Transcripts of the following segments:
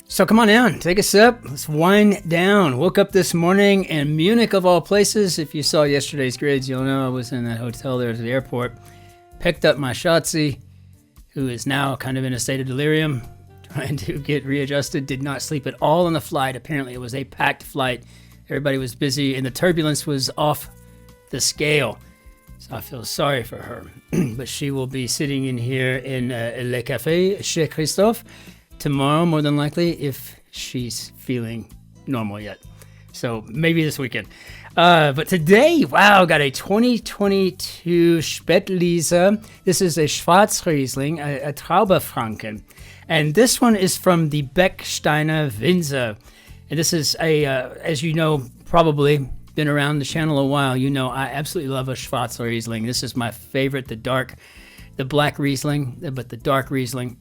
So come on down, take a sip, let's wind down. Woke up this morning in Munich of all places. If you saw yesterday's grades, you'll know I was in that hotel there at the airport. Picked up my Schatzi, who is now kind of in a state of delirium, trying to get readjusted. Did not sleep at all on the flight. Apparently it was a packed flight. Everybody was busy and the turbulence was off the scale. So I feel sorry for her. But she will be sitting in here in Le Café chez Christophe tomorrow, more than likely, if she's feeling normal yet. So maybe this weekend. But today, wow, got a 2022 Spätlese. This is a Schwartz-Riesling, a Traubefranken. And this one is from the Becksteiner Winzer. And this is a, as you know, probably been around the channel a while, you know I absolutely love a Schwartz-Riesling. This is my favorite, the black Riesling, but the dark Riesling.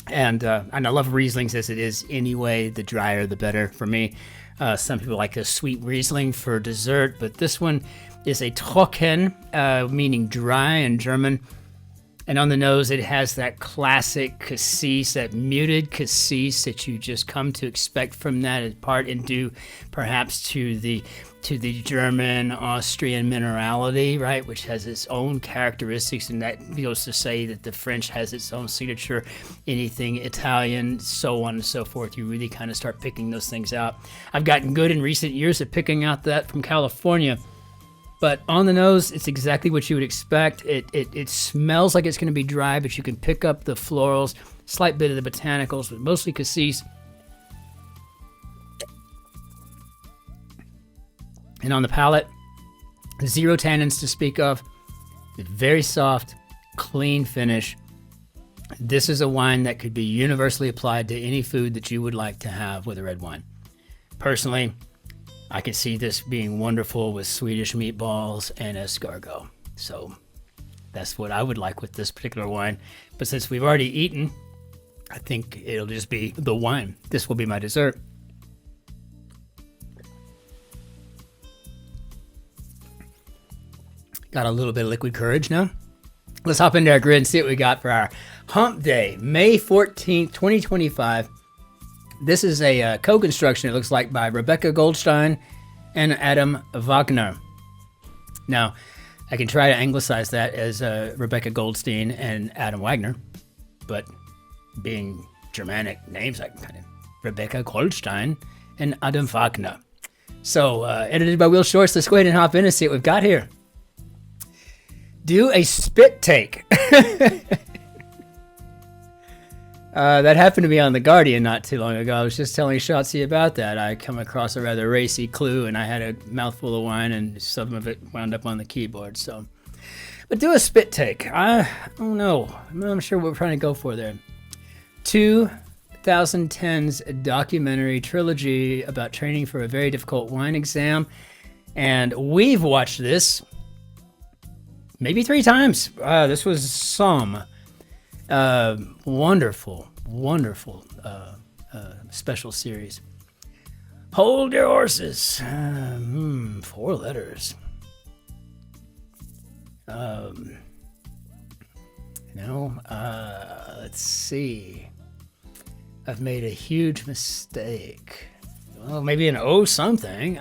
And I love Rieslings as it is anyway. The drier, the better for me. Some people like a sweet Riesling for dessert, but this one is a Trocken, meaning dry in German. And on the nose, it has that classic cassis, that muted cassis that you just come to expect from that part, and due perhaps to the German, Austrian minerality, right, which has its own characteristics, and that goes to say that the French has its own signature, anything Italian, so on and so forth. You really kind of start picking those things out. I've gotten good in recent years at picking out that from California, but on the nose, it's exactly what you would expect. It smells like it's going to be dry, but you can pick up the florals, slight bit of the botanicals, but mostly cassis. And on the palate, zero tannins to speak of. Very soft, clean finish. This is a wine that could be universally applied to any food that you would like to have with a red wine. Personally, I could see this being wonderful with Swedish meatballs and escargot. So that's what I would like with this particular wine. But since we've already eaten, I think it'll just be the wine. This will be my dessert. Got a little bit of liquid courage now. Let's hop into our grid and see what we got for our hump day, May 14th, 2025. This is a co-construction, it looks like, by Rebecca Goldstein and Adam Wagner. Now, I can try to anglicize that as Rebecca Goldstein and Adam Wagner, but being Germanic names, I kind of Rebecca Goldstein and Adam Wagner. So, edited by Will Schwartz. Let's go ahead and hop in and see what we've got here. Do a spit take. That happened to be on The Guardian not too long ago. I was just telling Schatzi about that. I come across a rather racy clue, and I had a mouthful of wine, and some of it wound up on the keyboard. So, but do a spit take. I don't know. I'm not sure what we're trying to go for there. 2010's documentary trilogy about training for a very difficult wine exam, and we've watched this maybe 3 times. This was some wonderful special series. Hold your horses. 4 letters. Let's see. I've made a huge mistake. Well, maybe an O something.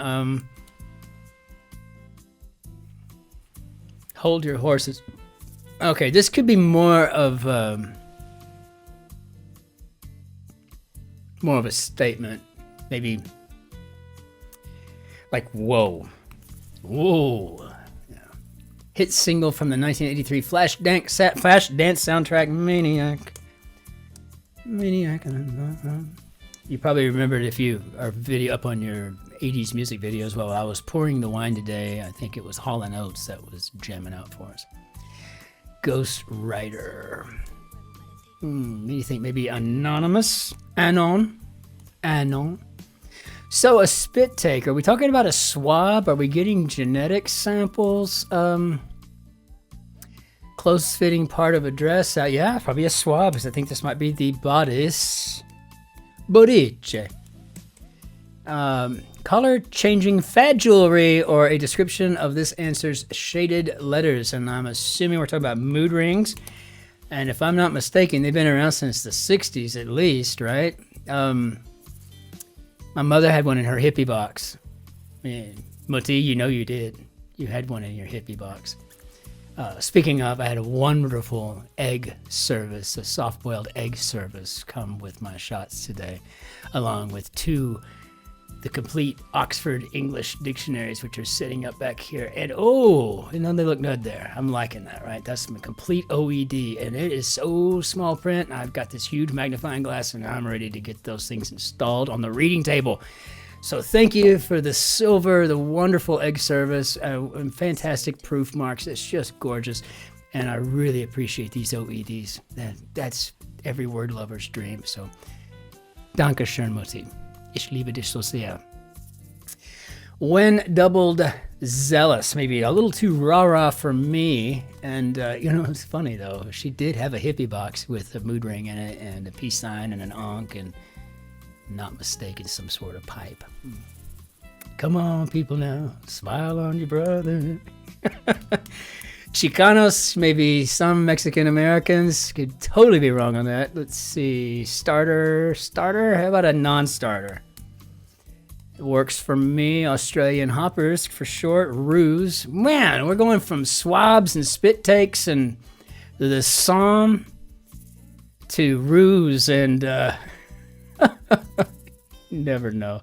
Hold your horses. Okay, this could be more of a statement. Maybe like whoa. Yeah. Hit single from the 1983 Flash Dance soundtrack, Maniac. You probably remembered if you are video up on your 80s music videos. Well, I was pouring the wine today. I think it was Hall & Oates that was jamming out for us. Ghost Rider. What do you think? Maybe anonymous? Anon. So a spit take. Are we talking about a swab? Are we getting genetic samples? Close fitting part of a dress? Yeah, probably a swab, because I think this might be the bodice. Bodice. Color changing fad jewelry, or a description of this answer's shaded letters. And I'm assuming we're talking about mood rings. And if I'm not mistaken, they've been around since the 60s at least, right? My mother had one in her hippie box. Man, Moti, you know you did. You had one in your hippie box. Speaking of, I had a wonderful egg service, a soft-boiled egg service come with my shots today, along with the complete Oxford English dictionaries, which are sitting up back here. And they look good there. I'm liking that, right? That's my complete OED, and it is so small print. I've got this huge magnifying glass, and I'm ready to get those things installed on the reading table. So thank you for the wonderful egg service, and fantastic proof marks. It's just gorgeous, and I really appreciate these OEDs. That's every word lover's dream. So, danke schön, Mutti. Ich liebe dich so sehr. When doubled zealous, maybe a little too rah-rah for me. And, it's funny, though. She did have a hippie box with a mood ring in it and a peace sign and an ankh and, not mistaken, some sort of pipe. Come on, people now. Smile on your brother. Chicanos, maybe some Mexican Americans. Could totally be wrong on that. Let's see. Starter. How about a non-starter? It works for me. Australian hoppers for short. Ruse. Man, we're going from swabs and spit takes and the psalm to ruse and never know.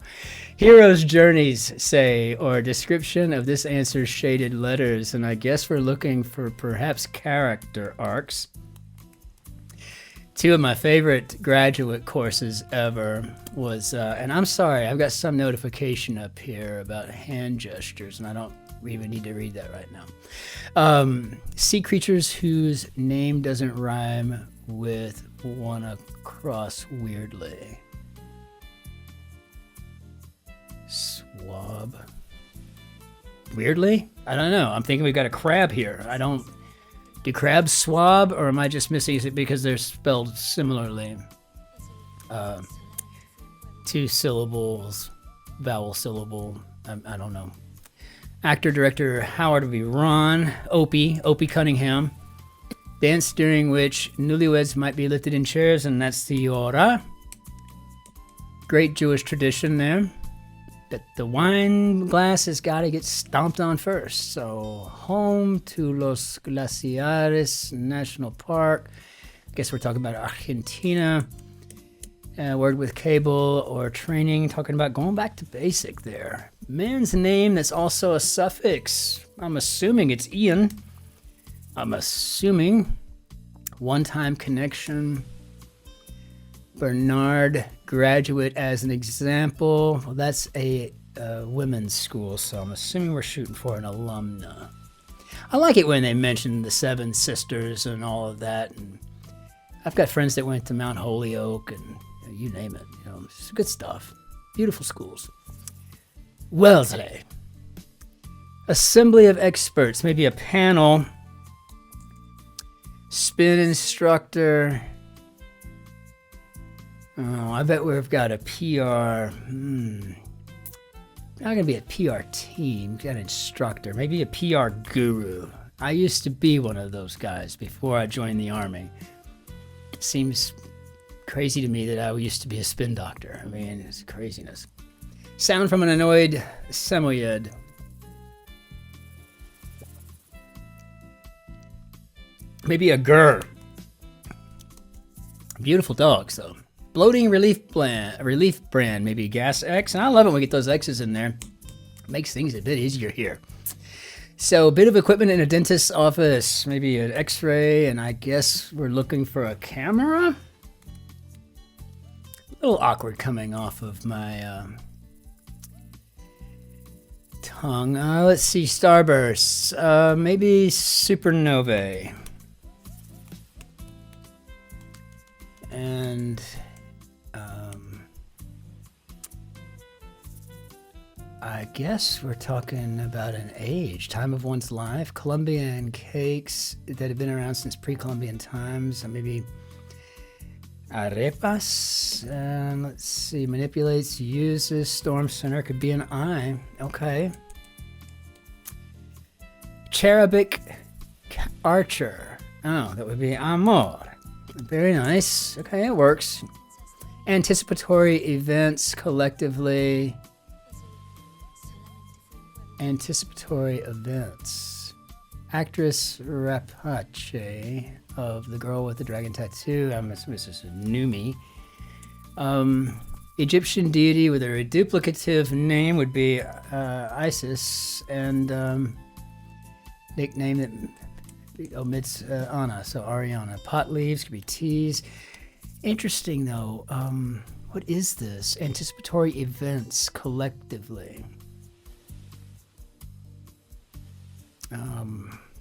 Hero's journeys, say, or description of this answer's shaded letters, and I guess we're looking for perhaps character arcs. Two of my favorite graduate courses ever was, and I'm sorry, I've got some notification up here about hand gestures, and I don't even need to read that right now. Sea creatures whose name doesn't rhyme with one across weirdly. Swab. Weirdly? I don't know. I'm thinking we've got a crab here. Do crabs swab, or am I just missing it because they're spelled similarly? 2 syllables, vowel syllable. I don't know. Actor, director, Howard V. Ron. Opie Cunningham. Dance during which newlyweds might be lifted in chairs, and that's the Yora. Great Jewish tradition there. That the wine glass has got to get stomped on first. So, home to Los Glaciares National Park. I guess we're talking about Argentina. Word with cable or training, talking about going back to basic there. Man's name that's also a suffix. I'm assuming it's Ian. I'm assuming one-time connection. Bernard, graduate as an example. Well, that's a women's school, so I'm assuming we're shooting for an alumna. I like it when they mention the Seven Sisters and all of that. And I've got friends that went to Mount Holyoke and you name it. It's good stuff. Beautiful schools. Wellesley. Assembly of experts, maybe a panel. Spin instructor. Oh, I bet we've got a PR. Not going to be a PR team. We've got an instructor. Maybe a PR guru. I used to be one of those guys before I joined the Army. It seems crazy to me that I used to be a spin doctor. I mean, it's craziness. Sound from an annoyed Samoyed. Maybe a gur. Beautiful dogs, though. Bloating relief brand, maybe Gas X. And I love it when we get those X's in there. It makes things a bit easier here. So a bit of equipment in a dentist's office, maybe an x-ray, and I guess we're looking for a camera? A little awkward coming off of my tongue. Let's see, starbursts. Maybe supernovae. And I guess we're talking about an age, time of one's life, Columbian cakes that have been around since pre-Columbian times, maybe arepas, let's see, manipulates, uses, storm center, could be an I, okay. Cherubic archer, oh, that would be amor. Very nice. Okay, it works. Anticipatory events collectively. Anticipatory events. Actress Rapace of The Girl with the Dragon Tattoo. I'm assuming this is a Numi. Egyptian deity with a duplicative name would be Isis, and nickname that omits Anna, so Ariana. Pot leaves could be teas. Interesting though. What is this? Anticipatory events collectively.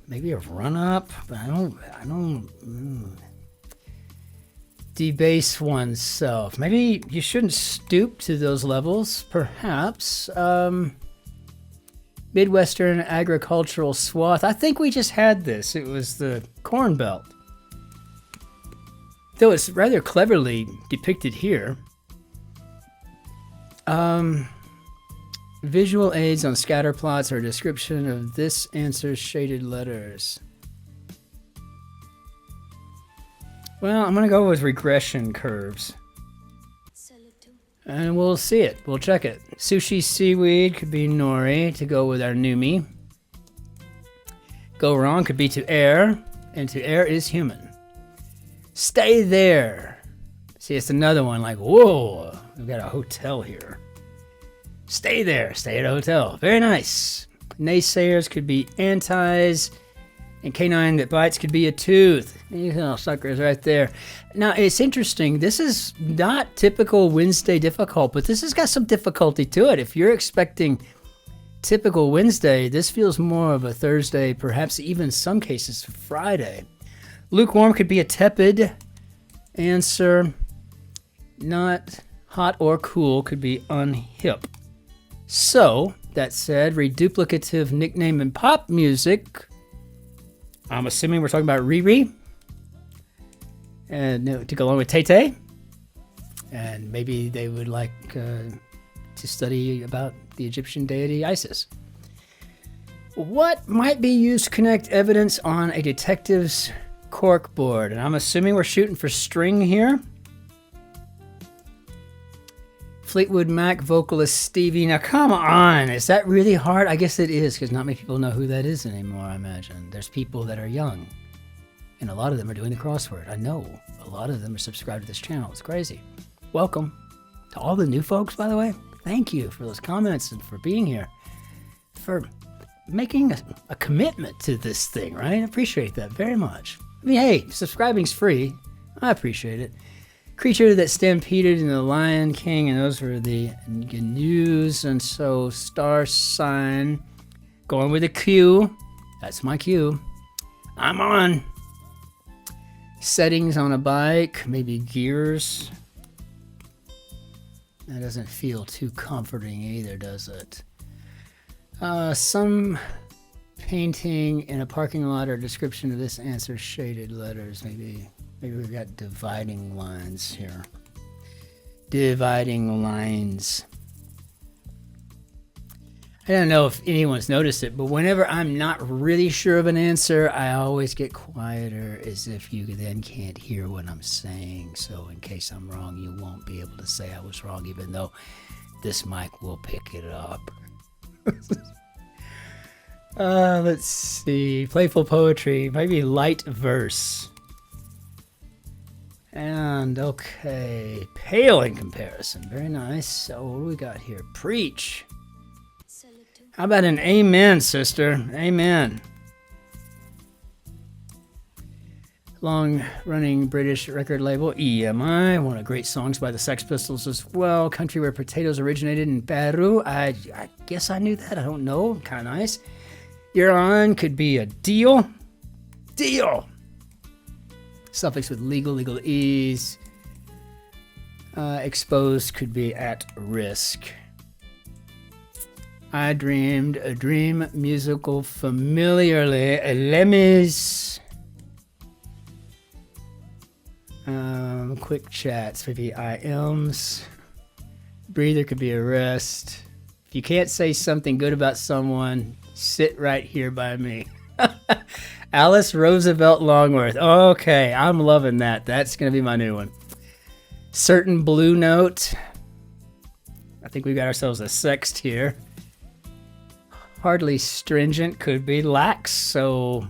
Maybe a run-up, but I don't debase oneself. Maybe you shouldn't stoop to those levels, perhaps. Midwestern agricultural swath. I think we just had this. It was the Corn Belt. Though it's rather cleverly depicted here. Visual aids on scatter plots are a description of this answer's shaded letters. Well, I'm going to go with regression curves. And we'll see it. We'll check it. Sushi seaweed could be nori to go with our Numi. Go wrong could be to air, and to air is human. Stay there. See, it's another one like, whoa, we've got a hotel here. Stay there. Stay at a hotel. Very nice. Naysayers could be antis, and canine that bites could be a tooth. You know, suckers right there. Now, it's interesting. This is not typical Wednesday difficult, but this has got some difficulty to it. If you're expecting typical Wednesday, this feels more of a Thursday, perhaps even some cases Friday. Lukewarm could be a tepid answer. Not hot or cool could be unhip. So, that said, reduplicative nickname in pop music. I'm assuming we're talking about Riri. And to go along with Tay-Tay. And maybe they would like to study about the Egyptian deity Isis. What might be used to connect evidence on a detective's corkboard? And I'm assuming we're shooting for string here. Fleetwood Mac vocalist Stevie. Now, come on. Is that really hard? I guess it is, because not many people know who that is anymore, I imagine. There's people that are young, and a lot of them are doing the crossword. I know. A lot of them are subscribed to this channel. It's crazy. Welcome to all the new folks, by the way. Thank you for those comments and for being here, for making a commitment to this thing, right? I appreciate that very much. I mean, hey, subscribing's free. I appreciate it. Creature that stampeded in the Lion King, and those were the news, and so star sign, going with a Q. That's my Q. I'm on. Settings on a bike, maybe gears. That doesn't feel too comforting either, does it? Some painting in a parking lot or description of this answer, shaded letters, maybe. Maybe we've got dividing lines here. Dividing lines. I don't know if anyone's noticed it, but whenever I'm not really sure of an answer, I always get quieter, as if you then can't hear what I'm saying. So in case I'm wrong, you won't be able to say I was wrong, even though this mic will pick it up. Let's see. Playful poetry. Maybe light verse. And okay, pale in comparison. Very nice. So what do we got here? Preach. How about an amen, sister? Amen. Long-running British record label, EMI. One of the great songs by the Sex Pistols as well. Country where potatoes originated in Peru. I guess I knew that. I don't know. Kind of nice. You're on could be a deal. Deal. Suffix with legal ease. Exposed could be at risk. I dreamed a dream musical familiarly. Lemis. Quick chats, maybe IMs. Breather could be a rest. If you can't say something good about someone, sit right here by me. Alice Roosevelt Longworth. Okay, I'm loving that. That's going to be my new one. Certain blue note. I think we got ourselves a sext here. Hardly stringent could be lax. So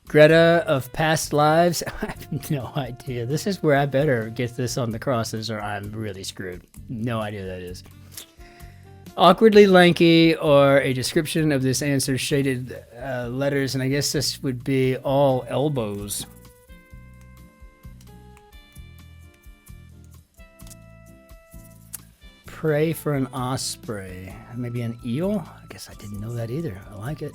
Greta of past lives. I have no idea. This is where I better get this on the crosses or I'm really screwed. No idea what that is. Awkwardly lanky, or a description of this answer shaded letters, and I guess this would be all elbows. Pray for an osprey. Maybe an eel? I guess I didn't know that either. I like it.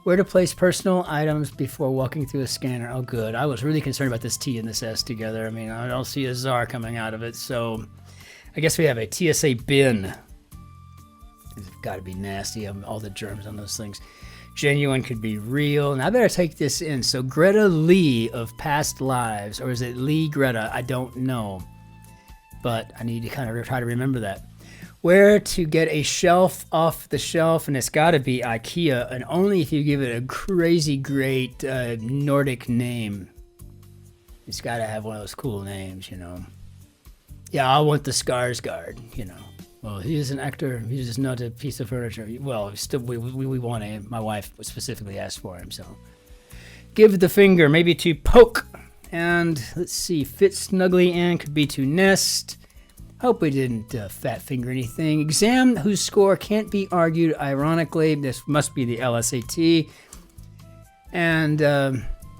Where to place personal items before walking through a scanner. Oh, good. I was really concerned about this T and this S together. I mean, I don't see a czar coming out of it, so I guess we have a TSA bin. It's got to be nasty. All the germs on those things. Genuine could be real. And I better take this in. So Greta Lee of past lives, or is it Lee Greta? I don't know. But I need to kind of try to remember that. Where to get a shelf off the shelf, and it's got to be IKEA, and only if you give it a crazy great Nordic name. It's got to have one of those cool names, you know. Yeah, I want the Skarsgård, you know. Well, he is an actor. He's just not a piece of furniture. Well, still, we want him. My wife specifically asked for him, so. Give the finger, maybe to poke. And let's see, fit snugly in could be to nest. Hope we didn't fat finger anything. Exam whose score can't be argued. Ironically, this must be the LSAT. And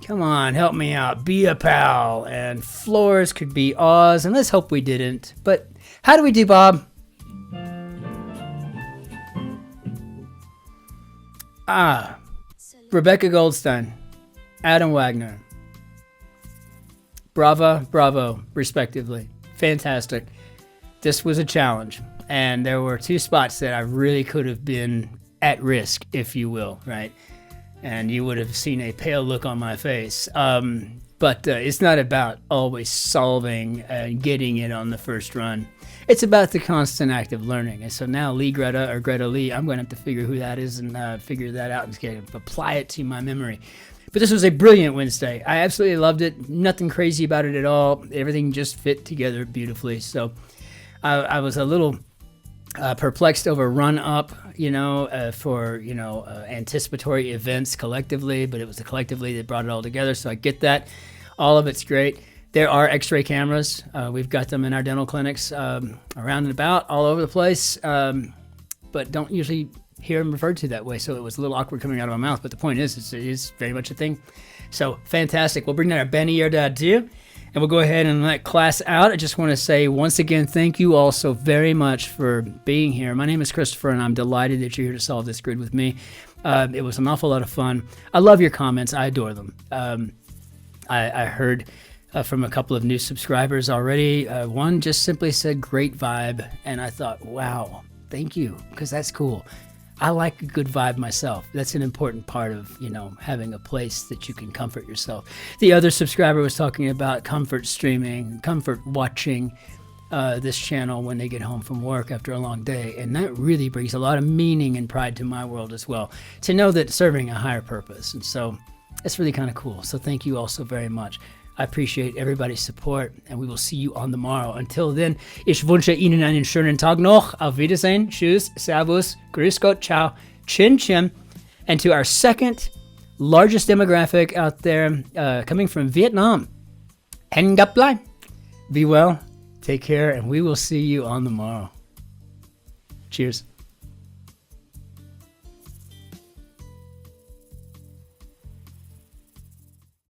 come on, help me out. Be a pal. And floors could be Oz. And let's hope we didn't. But how do we do, Bob? Rebecca Goldstein, Adam Wagner. Bravo, respectively. Fantastic. This was a challenge, and there were two spots that I really could have been at risk, if you will, right? And you would have seen a pale look on my face. But it's not about always solving and getting it on the first run. It's about the constant act of learning. And so now Lee Greta, or Greta Lee, I'm going to have to figure who that is and figure that out and apply it to my memory. But this was a brilliant Wednesday. I absolutely loved it. Nothing crazy about it at all. Everything just fit together beautifully. So I was a little perplexed over run up, for, anticipatory events collectively, but it was the collectively that brought it all together. So I get that. All of it's great. There are x-ray cameras. We've got them in our dental clinics around and about all over the place, but don't usually hear them referred to that way. So it was a little awkward coming out of my mouth, but the point is, it is very much a thing. So fantastic. We'll bring down our Benny and we'll go ahead and let class out. I just want to say once again, thank you all so very much for being here. My name is Christopher, and I'm delighted that you're here to solve this grid with me. It was an awful lot of fun. I love your comments. I adore them. I heard from a couple of new subscribers already. One just simply said, great vibe. And I thought, wow, thank you, because that's cool. I like a good vibe myself. That's an important part of, having a place that you can comfort yourself. The other subscriber was talking about comfort streaming, comfort watching this channel when they get home from work after a long day. And that really brings a lot of meaning and pride to my world as well, to know that serving a higher purpose. And so that's really kind of cool. So thank you all so very much. I appreciate everybody's support, and we will see you on the morrow. Until then, ich wünsche Ihnen einen schönen Tag noch. Auf Wiedersehen. Tschüss. Servus. Grüß Gott. Ciao. Cin-Cin. And to our second largest demographic out there, coming from Vietnam. Hang up line. Be well. Take care, and we will see you on the morrow. Cheers.